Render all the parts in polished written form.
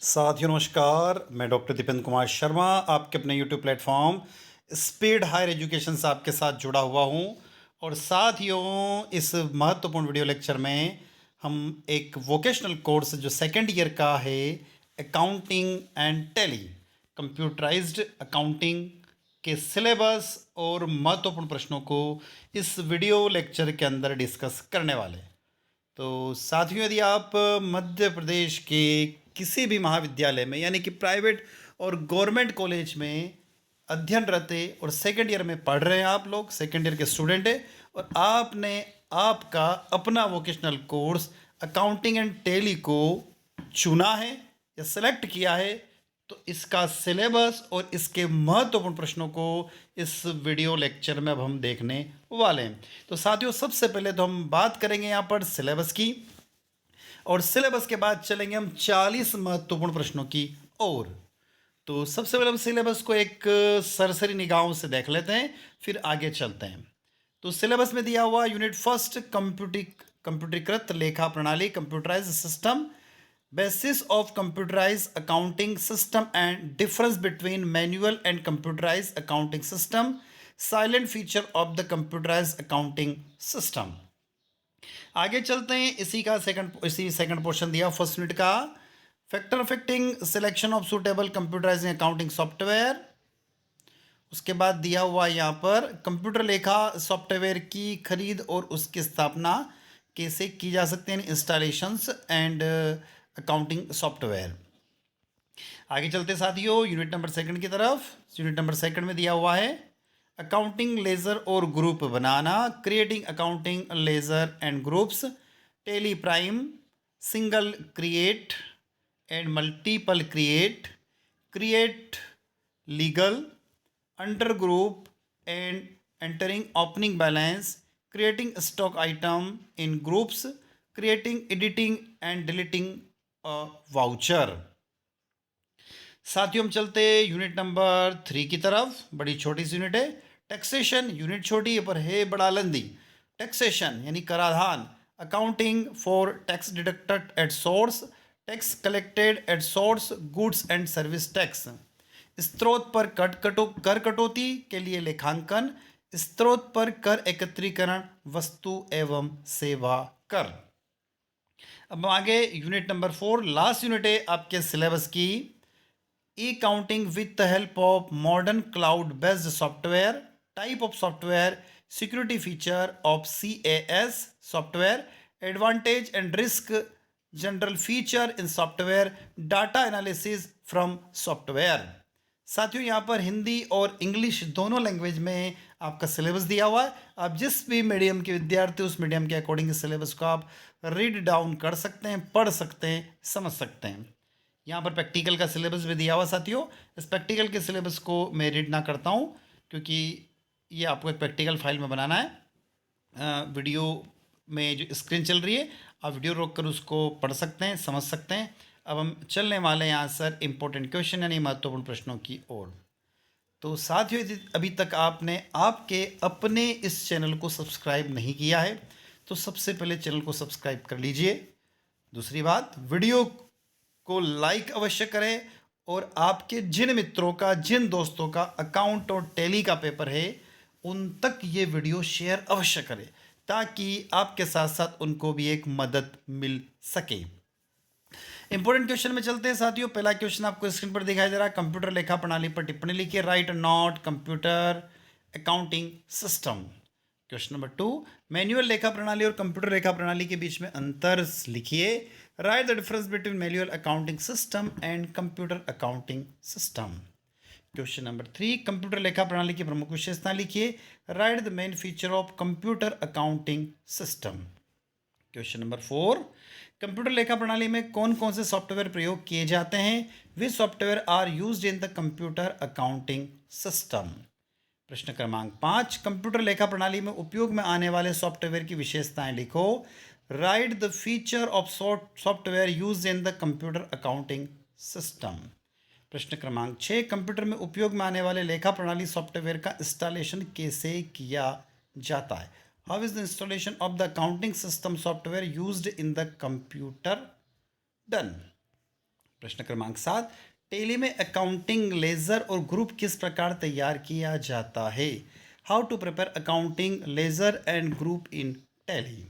साथियों नमस्कार। मैं डॉक्टर दीपेंद्र कुमार शर्मा आपके अपने YouTube platform speed higher education से आपके साथ जुड़ा हुआ हूं। और साथियों, इस महत्वपूर्ण वीडियो लेक्चर में हम एक वोकेशनल कोर्स जो सेकेंड ईयर का है, accounting and tally, computerised accounting के सिलेबस और महत्वपूर्ण प्रश्नों को इस वीडियो लेक्चर के अंदर डिस्कस करने वाले हैं। तो साथियों, यदि आप मध्य प्रदेश के किसी भी महाविद्यालय में यानी कि प्राइवेट और गवर्नमेंट कॉलेज में अध्ययनरत है और सेकेंड ईयर में पढ़ रहे हैं, आप लोग सेकेंड ईयर के स्टूडेंट हैं और आपने आपका अपना vocational course accounting and tally को चुना है या सेलेक्ट किया है, तो इसका सिलेबस और इसके महत्वपूर्ण प्रश्नों को इस वीडियो लेक्चर में अब हम देखने वाले हैं। तो साथियों, सबसे पहले तो हम बात करेंगे यहाँ पर सिलेबस की और सिलेबस के बाद चलेंगे हम 40 महत्वपूर्ण प्रश्नों की ओर। तो सबसे पहले हम सिलेबस को एक सरसरी निगाहों से देख लेते हैं, फिर आगे चलते हैं। तो सिलेबस में दिया हुआ यूनिट फर्स्ट कंप्यूटरीकृत लेखा प्रणाली, computerise system, basis of computerized accounting system and difference between manual and computerized accounting system, silent feature of the computerized accounting system। आगे चलते हैं। इसी सेकंड पोर्शन दिया फर्स्ट यूनिट का, factor affecting selection of suitable computerising accounting software. उसके बाद दिया हुआ यहाँ पर कंप्यूटर लेखा सॉफ्टवेयर की खरीद और उसकी स्थापना कैसे की जा सकती है, इंस्टॉलेशंस एंड अकाउंटिंग सॉफ्टवेयर। आगे चलते साथियों यूनिट नंबर सेकंड की तरफ। यूनिट नंबर सेकंड में दिया हुआ है अकाउंटिंग लेजर और ग्रुप बनाना, creating accounting ledger and groups, Tally Prime, single create and multiple create, create legal, under group and entering opening balance, creating stock item in groups, creating, editing and deleting a voucher। साथियों, हम चलते unit number 3 की तरफ। बड़ी छोटी सी unit है। Taxation, unit छोटी है पर है बड़ा लंदी। टैक्सेशन यानी कराधान, accounting for tax deducted at source, tax collected at source, goods and service tax, स्रोत पर कर कटौती के लिए लेखांकन, स्रोत पर कर एकत्रीकरण, वस्तु एवं सेवा कर। अब आगे यूनिट नंबर 4 लास्ट यूनिट है आपके सिलेबस की, accounting with the help of modern cloud based software, type of software, security feature of CAS software, advantage and risk, general feature in software, data analysis from software. साथियों, यहाँ पर हिंदी और English दोनों language में आपका syllabus दिया हुआ है। आप जिस भी मीडियम के विद्यार्थी उस मीडियम के अकॉर्डिंग सिलेबस को आप रीड डाउन कर सकते हैं, पढ़ सकते हैं, समझ सकते हैं। यहाँ पर प्रैक्टिकल का सिलेबस भी दिया हुआ साथियों। इस प्रैक्टिकल के सिलेबस को मैं रीड ना करता हूँ क्योंकि ये आपको एक प्रैक्टिकल फाइल में बनाना है। वीडियो में जो स्क्रीन चल रही है, आप वीडियो रोक कर उसको पढ़ सकते हैं, समझ सकते हैं। अब हम चलने वाले हैं यहाँ सर इंपॉर्टेंट क्वेश्चन यानी महत्वपूर्ण प्रश्नों की ओर। तो साथियों, यदि अभी तक आपने आपके अपने इस चैनल को सब्सक्राइब नहीं किया है तो सबसे पहले चैनल को सब्सक्राइब कर लीजिए। दूसरी बात, वीडियो को लाइक अवश्य करें और आपके जिन मित्रों का, जिन दोस्तों का अकाउंट और टैली का पेपर है उन तक ये वीडियो शेयर अवश्य करें ताकि आपके साथ साथ उनको भी एक मदद मिल सके। इंपॉर्टेंट क्वेश्चन में चलते हैं साथियों। पहला क्वेश्चन आपको स्क्रीन पर दिखाई दे रहा है, कंप्यूटर लेखा प्रणाली पर टिप्पणी लिखिए, right not computer accounting system. Question number 2, manual लेखा प्रणाली और कंप्यूटर लेखा प्रणाली के बीच में अंतर लिखिए, write the difference between manual accounting system and computer accounting system. Question number 3, computer लेखा प्रणाली की प्रमुख विशेषताएं लिखिए, write the main feature of computer accounting system. Question number 4, computer लेखा प्रणाली में कौन कौन से सॉफ्टवेयर प्रयोग किए जाते हैं, which software are used in the computer accounting system. प्रश्न क्रमांक 5, कंप्यूटर लेखा प्रणाली में उपयोग में आने वाले सॉफ्टवेयर की विशेषताएं लिखो, right the feature of software used in the computer accounting system. प्रश्न क्रमांक 6, कंप्यूटर में उपयोग में आने वाले लेखा प्रणाली सॉफ्टवेयर का इंस्टॉलेशन कैसे किया जाता है, how is the installation of the accounting system software used in the computer done। प्रश्न क्रमांक 7, टेली में अकाउंटिंग लेजर और ग्रुप किस प्रकार तैयार किया जाता है? How to prepare accounting ledger and group in Tally.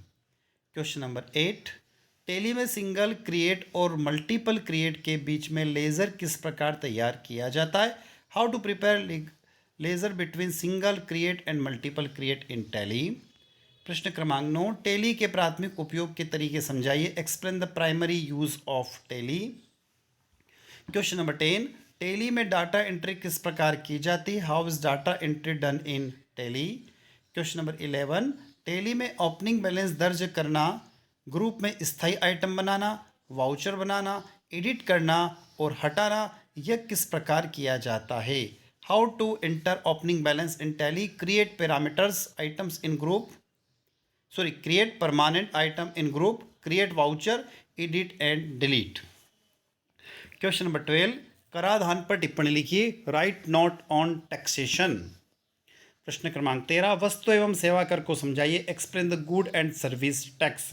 Question number 8, Tally में सिंगल क्रिएट और मल्टीपल क्रिएट के बीच में लेजर किस प्रकार तैयार किया जाता है? How to prepare ledger between single create and multiple create in Tally. प्रश्न क्रमांक 9, टेली के प्राथमिक उपयोग के तरीके समझाइए। Explain the primary use of Tally. Question number 10, Tally में डाटा एंट्री किस प्रकार की जाती है? How is data entry done in Tally. Question number 11, Tally में ओपनिंग बैलेंस दर्ज करना, ग्रुप में स्थायी आइटम बनाना, वाउचर बनाना, एडिट करना और हटाना, यह किस प्रकार किया जाता है? How to enter opening balance in Tally, create parameters items in group, create permanent item in group, create voucher, edit and delete. Question number 12, कराधान पर टिप्पणी लिखिए। Right note on taxation. प्रश्न क्रमांक 13, वस्तु एवं सेवा कर को समझाइए। Explain the good and service tax.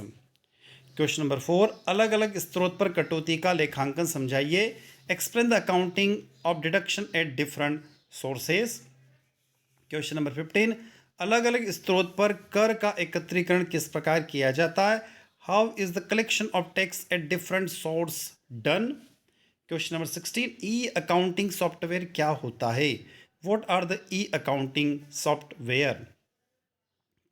Question number 4, अलग अलग स्रोत पर कटौती का लेखांकन समझाइए। Explain the accounting of deduction at different sources. Question number 15, अलग अलग स्रोत पर कर का एकत्रीकरण किस प्रकार किया जाता है? How is the collection of tax at different source done. Question number 16, E accounting software क्या होता है? What are the E accounting software.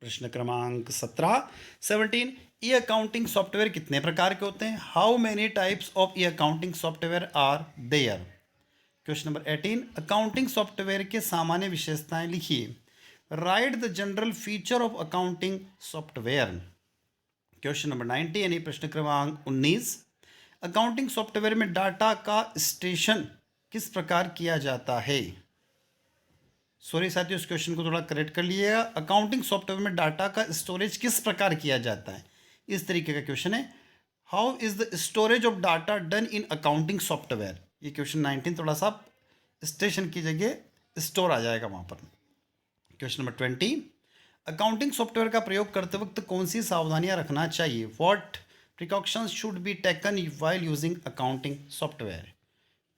प्रश्न क्रमांक 17, ई अकाउंटिंग सॉफ्टवेयर कितने प्रकार के होते हैं? How many types of E accounting software are there. Question number 18, accounting software के सामान्य विशेषताएं लिखिए। Write the general feature of accounting software. Question number 90 यानी प्रश्न क्रमांक 19, अकाउंटिंग सॉफ्टवेयर में डाटा का स्टेशन किस प्रकार किया जाता है? सॉरी साथियों, इस क्वेश्चन को थोड़ा करेक्ट कर लीजिएगा। अकाउंटिंग सॉफ्टवेयर में डाटा का स्टोरेज किस प्रकार किया जाता है, इस तरीके का क्वेश्चन है। How is the storage of data done in accounting software. ये क्वेश्चन 19 थोड़ा सा स्टेशन की जगह स्टोर आ जाएगा वहाँ पर। क्वेश्चन नंबर 20, अकाउंटिंग सॉफ्टवेयर का प्रयोग करते वक्त कौन सी सावधानियां रखना चाहिए? What precautions should be taken while using accounting software.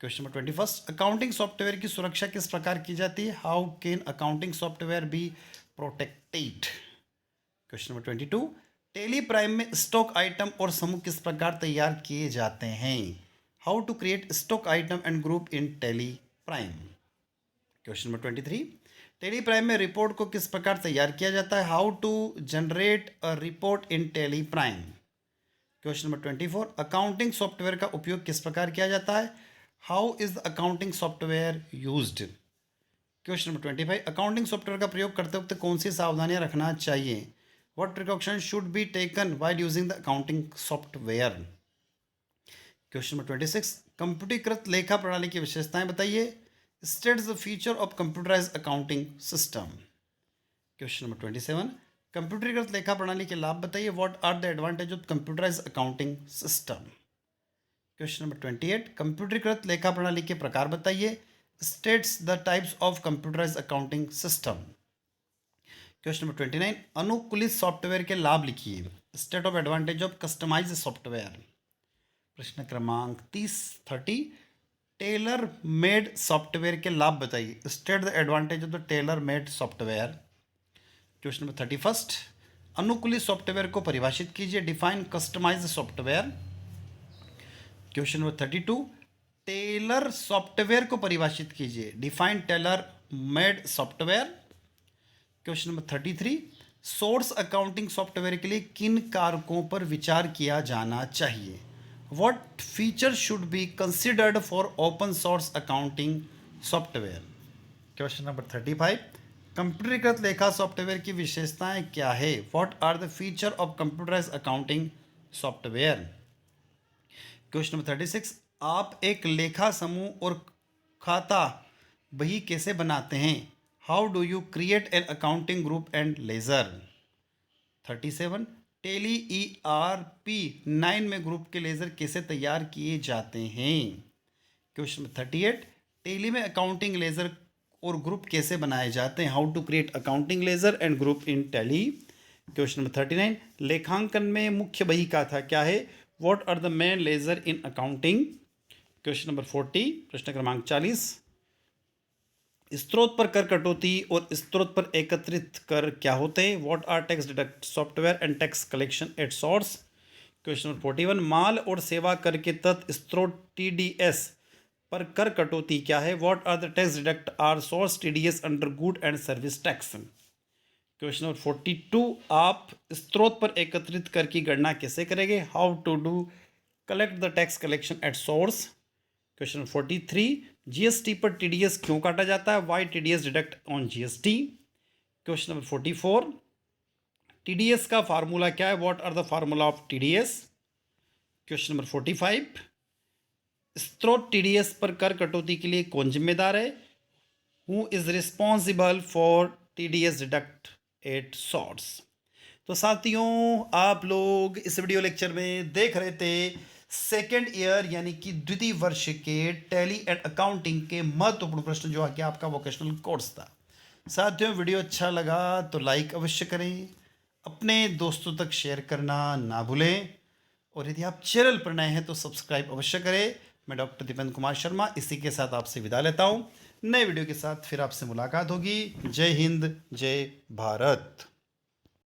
Question number 21, accounting software की सुरक्षा किस प्रकार की जाती है? How can accounting software be protected. Question number 22, Tally Prime में स्टॉक आइटम और समूह किस प्रकार तैयार किए जाते हैं? How to create stock item and group in Tally Prime. Question number 23, Tally Prime में रिपोर्ट को किस प्रकार तैयार किया जाता है? How to generate a report in Tally Prime. Question number 24, accounting software का उपयोग किस प्रकार किया जाता है? How is the accounting software used. Question number 25, accounting software का प्रयोग करते वक्त कौन सी सावधानियां रखना चाहिए? What precaution should be taken while using the accounting software. Question number 26, कंप्यूटरीकृत लेखा प्रणाली की विशेषताएं बताइए। States the feature of computerised accounting system. Question number 27, कंप्यूटरीकृत लेखा प्रणाली के लाभ बताइए। What are the advantage of computerised accounting system. Question number 28, कंप्यूटरीकृत लेखा प्रणाली के प्रकार बताइए। States the types of computerised accounting system. Question number 29, अनुकूलित सॉफ्टवेयर के लाभ लिखिए। State of advantage of customised software. प्रश्न क्रमांक 30, टेलर मेड सॉफ्टवेयर के लाभ बताइए। State the advantage of the tailor made software. Question number 31, अनुकूलित सॉफ्टवेयर को परिभाषित कीजिए। Define customised software. Question number 32, tailor software को परिभाषित कीजिए। Define tailor made software. Question number 33, source accounting software के लिए किन कारकों पर विचार किया जाना चाहिए? What feature should be considered for open source accounting software. Question number 35, कंप्यूटरीकृत लेखा सॉफ्टवेयर की विशेषताएं क्या है? What are the feature of computerised accounting software. Question number 36, आप एक लेखा समूह और खाता बही कैसे बनाते हैं? How do you create an accounting group and ledger. 37, Tally ERP 9 में ग्रुप के लेजर कैसे तैयार किए जाते हैं? क्वेश्चन नंबर 38, टेली में अकाउंटिंग लेजर और ग्रुप कैसे बनाए जाते हैं? How to create accounting ledger and group in Tally. Question number 39, लेखांकन में मुख्य बही का था क्या है? What are the main ledger in accounting. Question number 40, प्रश्न क्रमांक 40, स्रोत पर कर कटौती और स्रोत पर एकत्रित कर क्या होते हैं? What are tax deduct software and tax collection at source? Question number 41, माल और सेवा कर के तहत स्रोत TDS पर कर कटौती क्या है? What are the tax deduct are source TDS under good and service tax? Question number 42, आप स्रोत पर एकत्रित कर की गणना कैसे करेंगे? How to do collect the tax collection at source? Question number 43, GST पर TDS क्यों काटा जाता है? Why TDS deduct on GST? Question number 44, TDS का फार्मूला क्या है? What are the formula of TDS? Question number 45, स्रोत TDS पर कर कटौती के लिए कौन जिम्मेदार है? Who is responsible for TDS deduct at source? तो साथियों, आप लोग इस वीडियो लेक्चर में देख रहे थे सेकेंड ईयर यानी कि द्वितीय वर्ष के टैली एंड अकाउंटिंग के महत्वपूर्ण प्रश्न जो आगे आपका वोकेशनल कोर्स था। साथियों, वीडियो अच्छा लगा तो लाइक अवश्य करें, अपने दोस्तों तक शेयर करना ना भूलें, और यदि आप चैनल पर नए हैं तो सब्सक्राइब अवश्य करें। मैं डॉक्टर दीपेंद्र कुमार शर्मा इसी के साथ आपसे विदा लेता हूँ। नए वीडियो के साथ फिर आपसे मुलाकात होगी। जय हिंद, जय भारत।